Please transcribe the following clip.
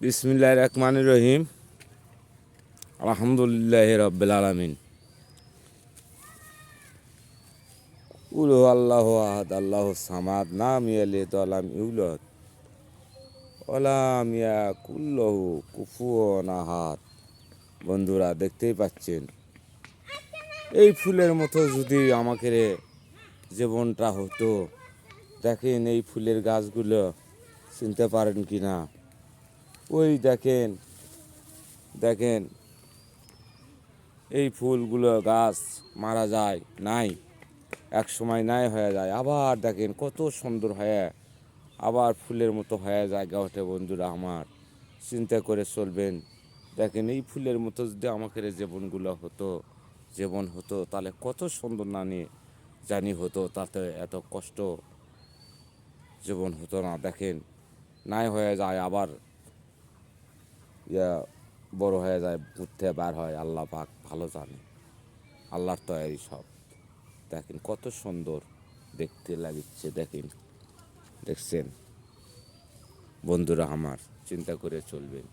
বিসমিল্লাহির রহমানির রহিম। আলহামদুলিল্লাহি রাব্বিল আলামিন। কুল হুয়াল্লাহু আহাদ আল্লাহুস সামাদ লাম ইয়ালিদ ওয়া লাম ইউলাদ ওয়া লাম ইয়াকুল লাহু কুফুয়ান আহাদ। বন্ধুরা, দেখতেই পাচ্ছেন, এই ফুলের মতো যদি আমাকে জীবনটা হতো। দেখেন এই ফুলের গাছগুলো চিনতে পারেন কি না? ওই দেখেন দেখেন এই ফুলগুলো গাছ মারা যায় নাই, এক সময় নাই হয়ে যায়, আবার দেখেন কত সুন্দর হয়ে আবার ফুলের মতো হয়ে জায়গা ওঠে। বন্ধুরা আমার, চিন্তা করে চলবেন। দেখেন এই ফুলের মতো যদি আমাকে জীবনগুলো হতো, জীবন হতো, তাহলে কত সুন্দর জানি হতো, তাতে এত কষ্ট জীবন হতো না। দেখেন নাই হয়ে যায়, আবার ইয়া বড় হয়ে যায়, উঠতে বার হয়, আল্লাহ পাক ভালো জানে, আল্লাহর তৈরি সব। দেখেন কত সুন্দর দেখতে লাগিচ্ছে, দেখছেন? বন্ধুরা আমার, চিন্তা করে চলবেন।